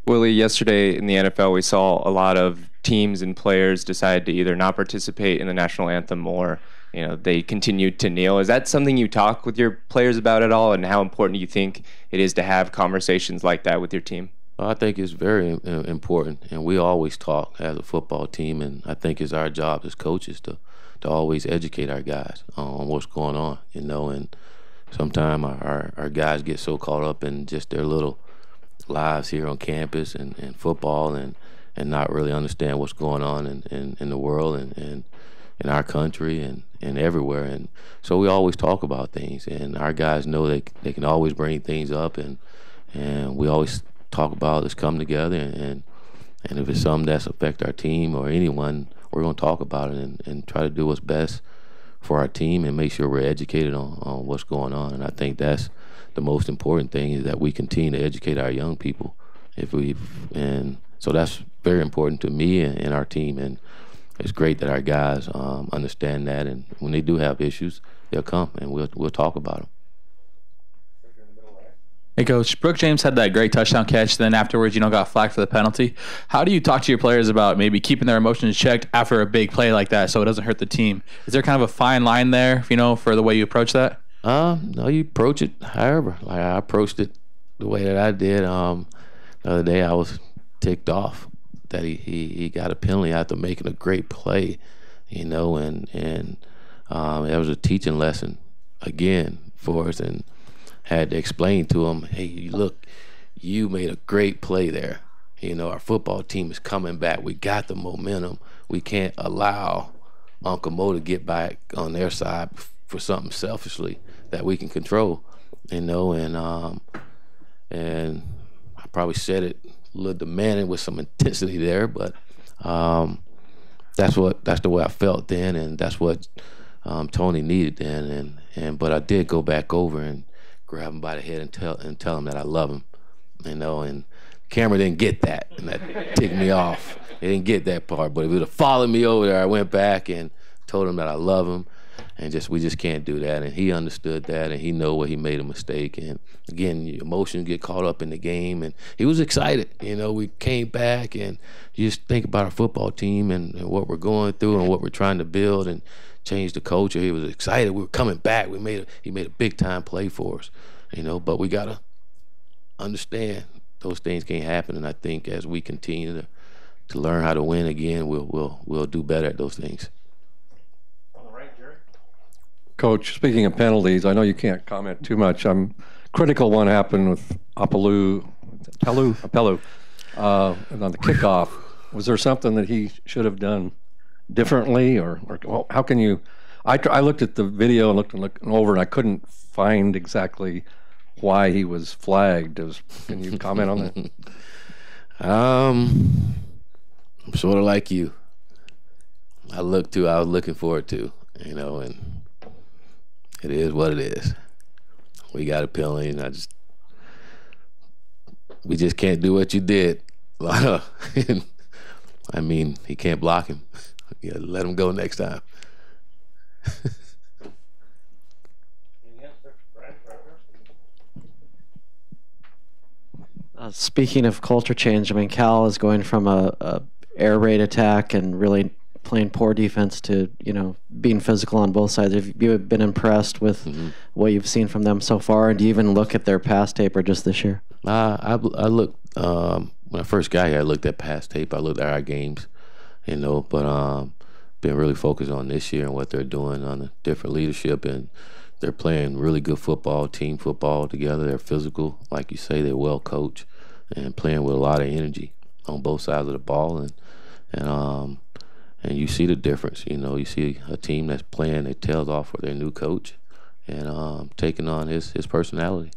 Willie, yesterday in the NFL, we saw a lot of teams and players decide to either not participate in the national anthem or, they continued to kneel. Is that something you talk with your players about at all, and how important do you think it is to have conversations like that with your team? I think it's very important, and we always talk as a football team, and I think it's our job as coaches to always educate our guys on what's going on, and sometimes our guys get so caught up in just their little lives here on campus and football and not really understand what's going on in the world and in our country and everywhere. And so we always talk about things, and our guys know they can always bring things up, and we always talk about let's come together and if it's something that's affect our team or anyone, we're going to talk about it and try to do what's best for our team and make sure we're educated on what's going on. And I think that's the most important thing, is that we continue to educate our young people. And so that's very important to me and our team, and it's great that our guys understand that, and when they do have issues, they'll come and we'll talk about them. Hey, Coach, Brooke James had that great touchdown catch. Then afterwards, got flagged for the penalty. How do you talk to your players about maybe keeping their emotions checked after a big play like that so it doesn't hurt the team? Is there kind of a fine line there, for the way you approach that? No, you approach it however. Like I approached it the way that I did. The other day I was ticked off that he got a penalty after making a great play, and it was a teaching lesson again for us, and had to explain to him, hey, look, you made a great play there. Our football team is coming back. We got the momentum. We can't allow Uncle Mo to get back on their side for something selfishly that we can control, and I probably said it a little demanding with some intensity there, but that's the way I felt then, and that's what Tony needed then, but I did go back over and grab him by the head and tell him that I love him, and the camera didn't get that, and that ticked me off. They didn't get that part, but if it would have followed me over there, I went back and told him that I love him, and we just can't do that, and he understood that, and he know where he made a mistake, and again, your emotions get caught up in the game, and he was excited. We came back, and you just think about our football team and what we're going through and what we're trying to build and change the culture. He was excited. We were coming back. He made a big time play for us, but we gotta understand those things can't happen, and I think as we continue to learn how to win again, we'll do better at those things. Coach, speaking of penalties, I know you can't comment too much. Critical one happened with Apelu on the kickoff. Was there something that he should have done differently, or how can you? I looked at the video and looked over, and I couldn't find exactly why he was flagged. Can you comment on that? I'm sort of like you. I was looking forward to, and it is what it is. We got a penalty, and we just can't do what you did. I mean, he can't block him. Let him go next time. Speaking of culture change, Cal is going from a air raid attack and really playing poor defense to being physical on both sides. Have you been impressed with what you've seen from them so far, and do you even look at their past tape or just this year? I looked when I first got here. I looked at past tape. I looked at our games, but been really focused on this year and what they're doing on the different leadership, and they're playing really good football, team football together. They're physical, like you say. They're well coached and playing with a lot of energy on both sides of the ball, and you see the difference. You see a team that's playing their tails off for their new coach and taking on his personality.